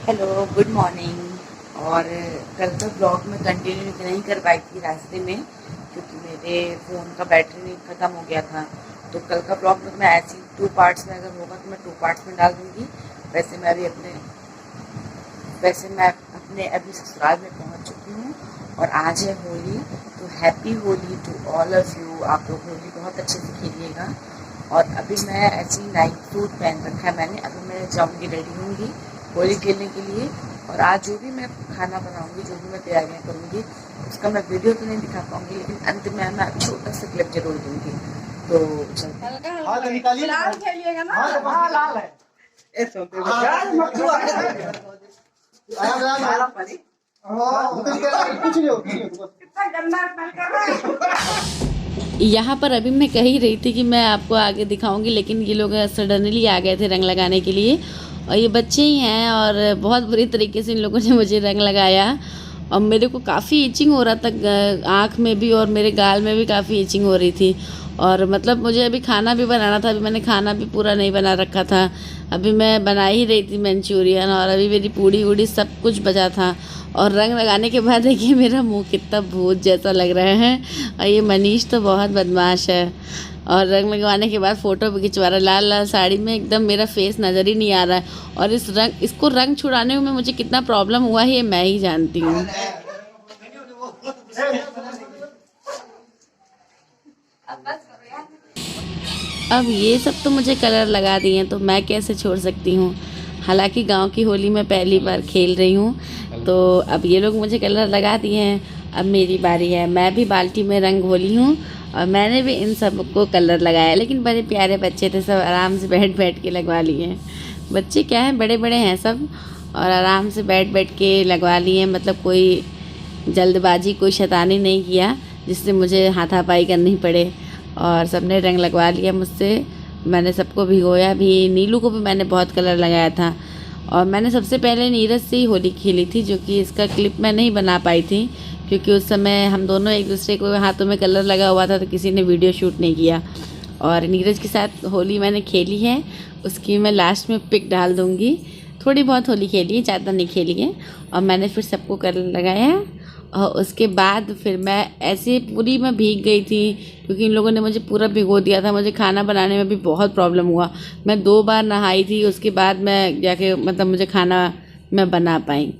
Hello, good morning. और कल का ब्लॉग में कंटिन्यू नहीं कर पाई थी रास्ते में, क्योंकि मेरे फ़ोन का बैटरी ख़त्म हो गया था। तो कल का ब्लॉग में मैं ऐसे ही 2 पार्ट्स में अगर होगा तो मैं 2 पार्ट्स में डाल दूँगी। वैसे मैं अपने अभी ससुराल में पहुँच चुकी हूँ और आज है होली। तो happy Holi to all of you. आप लोग होली बहुत अच्छे से खेलिएगा। और अभी मैं ऐसे ही नाइट सूट पहन रखा है मैंने। अभी मैं जाऊँगी, रेडी होंगी होली खेलने के लिए। और आज जो भी मैं खाना बनाऊंगी, जो भी मैं तैयारियां करूंगी, उसका मैं वीडियो तो नहीं दिखा पाऊंगी, लेकिन अंत में मैं छोटा सा क्लिप जरूर दूंगी। तो चलते लाल खेलिएगा ना। हाँ लाल है। कुछ नहीं होगा। कितना गंदा स्मेल कर रहा है। यहाँ पर अभी मैं कह ही रही थी कि मैं आपको आगे दिखाऊंगी, लेकिन ये लोग सडनली आ गए थे रंग लगाने के लिए। और ये बच्चे ही हैं और बहुत बुरी तरीके से इन लोगों ने मुझे रंग लगाया। और मेरे को काफ़ी इचिंग हो रहा था आँख में भी, और मेरे गाल में भी काफ़ी इचिंग हो रही थी। और मतलब मुझे अभी खाना भी बनाना था। अभी मैंने खाना भी पूरा नहीं बना रखा था। अभी मैं बना ही रही थी मंचूरियन, और अभी मेरी पूड़ी वूड़ी सब कुछ बचा था। और रंग लगाने के बाद देखिए मेरा मुंह कितना भूत जैसा लग रहा है। और ये मनीष तो बहुत बदमाश है। और रंग लगवाने के बाद फ़ोटो भी खिंचवा रहा है लाल लाल साड़ी में, एकदम मेरा फेस नज़र ही नहीं आ रहा है। और इसको रंग छुड़ाने में मुझे कितना प्रॉब्लम हुआ है ये मैं ही जानती हूँ। अब ये सब तो मुझे कलर लगा दिए हैं, तो मैं कैसे छोड़ सकती हूँ। हालांकि गांव की होली मैं पहली बार खेल रही हूँ, तो अब ये लोग मुझे कलर लगा दिए हैं। अब मेरी बारी है। मैं भी बाल्टी में रंग घोली हूँ और मैंने भी इन सब को कलर लगाया। लेकिन बड़े प्यारे बच्चे थे, सब आराम से बैठ बैठ के लगवा लिए हैं। बच्चे क्या हैं, बड़े बड़े हैं सब, और आराम से बैठ बैठ के लगवा लिए। मतलब कोई जल्दबाजी, कोई शैतानी नहीं किया जिससे मुझे हाथापाई करनी पड़े। और सबने रंग लगवा लिया मुझसे। मैंने सबको भिगोया भी। नीलू को भी मैंने बहुत कलर लगाया था। और मैंने सबसे पहले नीरज से ही होली खेली थी, जो कि इसका क्लिप मैं नहीं बना पाई थी, क्योंकि उस समय हम दोनों एक दूसरे को हाथों में कलर लगा हुआ था, तो किसी ने वीडियो शूट नहीं किया। और नीरज के साथ होली मैंने खेली है, उसकी मैं लास्ट में पिक डाल दूँगी। थोड़ी बहुत होली खेली है, ज़्यादा नहीं खेली है। और मैंने फिर सबको कलर लगाया। और उसके बाद फिर मैं ऐसे पूरी मैं भीग गई थी, क्योंकि इन लोगों ने मुझे पूरा भिगो दिया था। मुझे खाना बनाने में भी बहुत प्रॉब्लम हुआ। मैं 2 बार नहाई थी, उसके बाद मैं जाके मतलब मुझे खाना मैं बना पाई।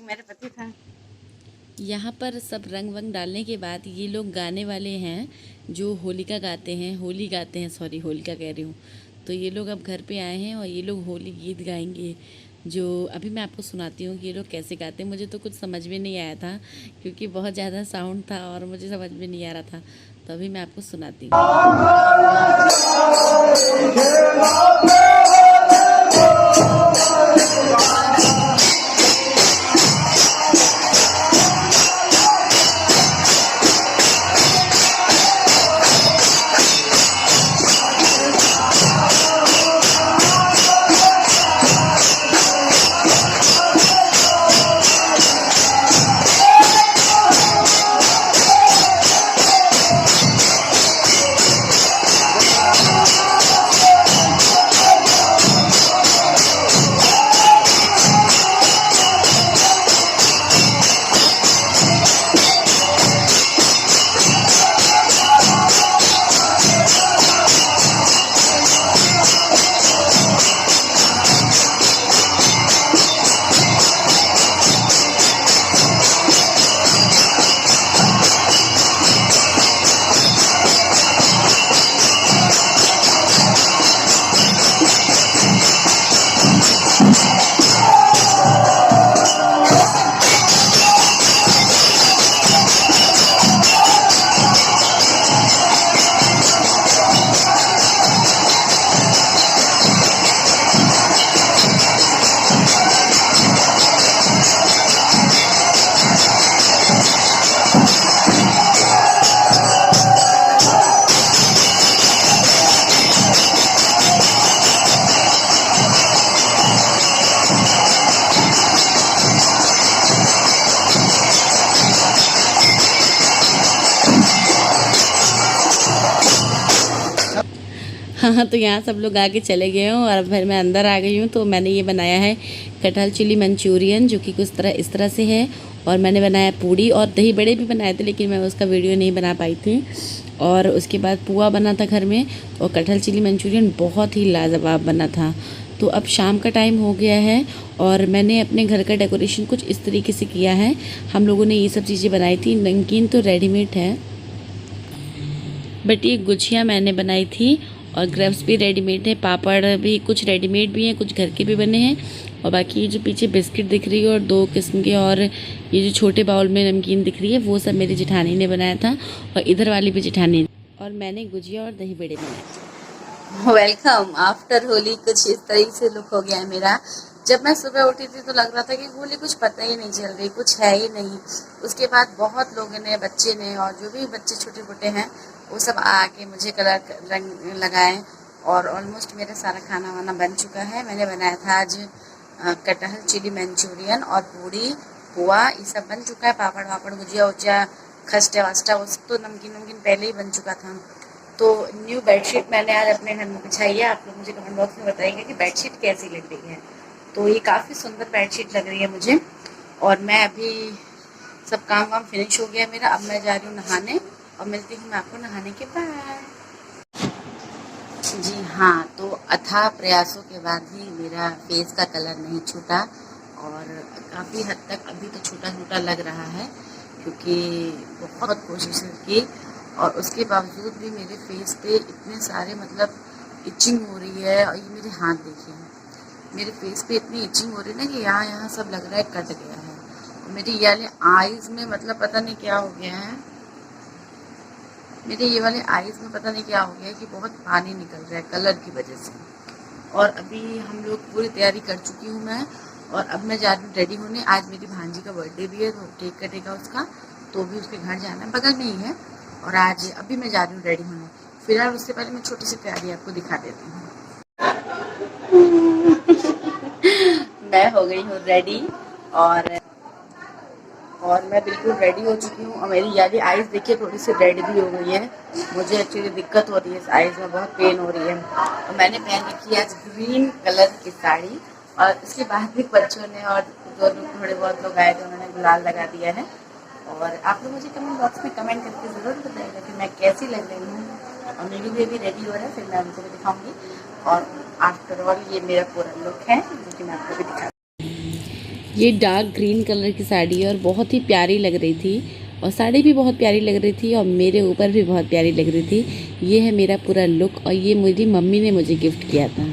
मेरे पति था। यहाँ पर सब रंग वंग डालने के बाद ये लोग गाने वाले हैं, जो होलिका गाते हैं, होली गाते हैं, सॉरी होलिका कह रही हूँ। तो ये लोग अब घर पे आए हैं और ये लोग होली गीत गाएंगे, जो अभी मैं आपको सुनाती हूँ कि ये लोग कैसे गाते हैं। मुझे तो कुछ समझ में नहीं आया था, क्योंकि बहुत ज़्यादा साउंड था और मुझे समझ में नहीं आ रहा था। तो अभी मैं आपको सुनाती हूँ। हाँ, तो यहाँ सब लोग आके चले गए हैं और फिर मैं अंदर आ गई हूँ। तो मैंने ये बनाया है कटहल चिली मंचूरियन, जो कि कुछ इस तरह से है। और मैंने बनाया पूड़ी और दही बड़े भी बनाए थे, लेकिन मैं उसका वीडियो नहीं बना पाई थी। और उसके बाद पुआ बना था घर में, और कटहल चिली मंचूरियन बहुत ही लाजवाब बना था। तो अब शाम का टाइम हो गया है और मैंने अपने घर का डेकोरेशन कुछ इस तरीके से किया है। हम लोगों ने ये सब चीज़ें बनाई थी। नमकीन तो रेडीमेड है, बट ये गुजिया मैंने बनाई थी। और ग्रेप्स भी रेडीमेड है, पापड़ भी कुछ रेडीमेड भी हैं, कुछ घर के भी बने हैं। और बाकी ये जो पीछे बिस्किट दिख रही है और 2 किस्म के, और ये जो छोटे बाउल में नमकीन दिख रही है, वो सब मेरी जेठानी ने बनाया था। और इधर वाली भी जेठानी ने। और मैंने गुजिया और दही बड़े बनाए। Welcome after Holi. कुछ इस तरीके से लुक हो गया है मेरा। जब मैं सुबह उठी थी तो लग रहा था कि होली कुछ पता ही नहीं चल रही, कुछ है ही नहीं। उसके बाद बहुत लोगों ने, बच्चे ने, और जो भी बच्चे छोटे मोटे हैं वो सब आके मुझे कलर रंग लगाए। और ऑलमोस्ट मेरा सारा खाना वाना बन चुका है। मैंने बनाया था आज कटहल चिली मंचूरियन और पूड़ी पुआ, ये सब बन चुका है। पापड़ वापड़, गुजिया उजिया, खस्टा वस्टा, वो सब तो नमकीन नमकीन पहले ही बन चुका था। तो न्यू बेडशीट मैंने आज अपने घर में बिछाई है। आप लोग मुझे कमेंट बॉक्स में बताइएगा कि बेडशीट कैसी लग रही है। तो ये काफ़ी सुंदर बेडशीट लग रही है मुझे। और मैं अभी सब काम वाम फिनिश हो गया मेरा। अब मैं जा रही हूँ नहाने और मिलती हूँ मैं आपको नहाने के बाद। जी हाँ, तो अथाह प्रयासों के बाद भी मेरा फेस का कलर नहीं छूटा। और काफ़ी हद तक अभी तो छूटा छूटा लग रहा है, क्योंकि बहुत कोशिश की और उसके बावजूद भी मेरे फेस पे इतने सारे मतलब इचिंग हो रही है। और ये मेरे हाथ देखिए, मेरे फेस पे इतनी इचिंग हो रही है ना कि यहाँ यहाँ सब लग रहा है कट गया है। और मेरी ये वाले आईज़ में मतलब पता नहीं क्या हो गया है, मेरे ये वाले आईज़ में पता नहीं क्या हो गया है कि बहुत पानी निकल रहा है कलर की वजह से। और अभी हम लोग पूरी तैयारी कर चुकी हूँ मैं, और अब मैं जा रही हूँ रेडी होने। आज मेरी भांजी का बर्थडे भी है, तो केक कटेगा उसका, तो भी उसके घर जाना है, बगल में ही है। और आज अभी मैं जा रही हूँ रेडी होने। फिलहाल उससे पहले मैं छोटी सी तैयारी आपको दिखा देती हूँ। मैं हो गई हूँ रेडी और मैं बिल्कुल रेडी हो चुकी हूँ। और मेरी यादी आइज़ देखिए थोड़ी सी रेड भी हो गई है। मुझे एक्चुअली दिक्कत हो रही है, इस आइज़ में बहुत पेन हो रही है। और मैंने पहन रखी है आज ग्रीन कलर की साड़ी। और इसके बाद भी बच्चों ने और जो लोग थोड़े बहुत लोग आए थे उन्होंने गुलाल लगा दिया है। और आप लोग मुझे कमेंट बॉक्स में कमेंट करके ज़रूर बताइएगा कि मैं कैसी लग रही हूँ। और मेरी भी अभी रेडी हो रहा है, फिर मैं उनको भी दिखाऊँगी। और आफ्टर ऑल ये मेरा पूरा लुक है जो कि मैं आपको भी दिखा। ये डार्क ग्रीन कलर की साड़ी है और बहुत ही प्यारी लग रही थी। और साड़ी भी बहुत प्यारी लग रही थी और मेरे ऊपर भी बहुत प्यारी लग रही थी। ये है मेरा पूरा लुक और ये मेरी मम्मी ने मुझे गिफ्ट किया था।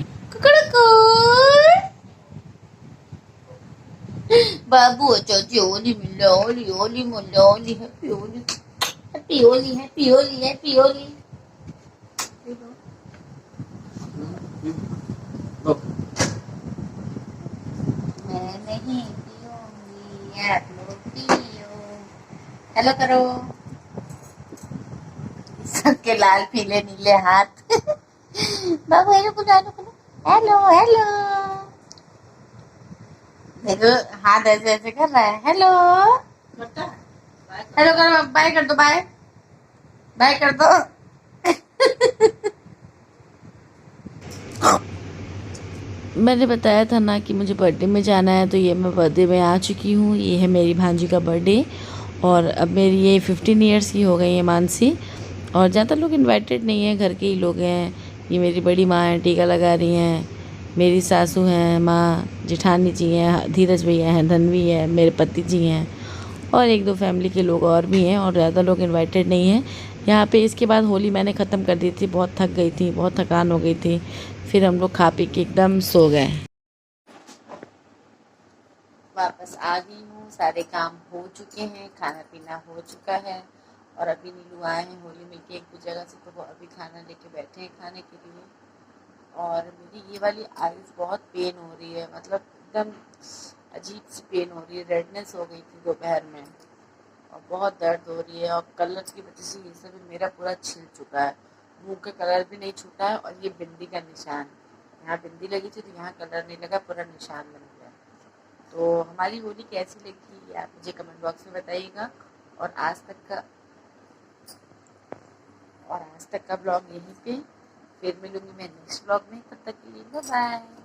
बाबू चाची होली मिलो, होली होली मिलो, Holi happy Holi, happy Holi, happy Holi, happy Holi. मैं नहीं पीऊंगी, आप लोग पियो। हेलो करो सबके लाल पीले नीले हाथ। बाबू हेलो बोलो, हेलो बोलो, हेलो हेलो। देखो हाथ ऐसे ऐसे कर रहा है। हेलो हेलो करो, बाय कर दो, बाय बाय कर दो। मैंने बताया था ना कि मुझे बर्थडे में जाना है, तो ये मैं बर्थडे में आ चुकी हूँ। ये है मेरी भांजी का बर्थडे और अब मेरी ये 15 ईयर्स की हो गई है मानसी। और ज़्यादा लोग इनवाइटेड नहीं हैं, घर के ही लोग हैं। ये मेरी बड़ी माँ है, टीका लगा रही हैं। मेरी सासू हैं, माँ जेठानी जी हैं, धीरज भैया हैं, धनवी है, मेरे पति जी हैं और 1-2 फैमिली के लोग और भी हैं। और ज़्यादा लोग इनवाइटेड नहीं हैं यहाँ पे। इसके बाद होली मैंने ख़त्म कर दी थी, बहुत थक गई थी, बहुत थकान हो गई थी। फिर हम लोग खा पी के एकदम सो गए। वापस आ गई हूँ, सारे काम हो चुके हैं, खाना पीना हो चुका है। और अभी नीलू आए हैं होली मिलके एक जगह से, तो वो अभी खाना लेके बैठे हैं खाने के लिए। और मेरी ये वाली आइज़ बहुत पेन हो रही है, मतलब एकदम अजीब सी पेन हो रही है। रेडनेस हो गई थी दोपहर में और बहुत दर्द हो रही है। और कलर की वजह से ये सब मेरा पूरा छिल चुका है। मुंह का कलर भी नहीं छूटा है। और ये बिंदी का निशान, यहाँ बिंदी लगी थी तो यहाँ कलर नहीं लगा, पूरा निशान बन गया। तो हमारी होली कैसी लगी आप मुझे कमेंट बॉक्स में बताइएगा। और आज तक का ब्लॉग यहीं पे फिर मिलूंगी मैं नेक्स्ट ब्लॉग में, तब तक के लिए बाय।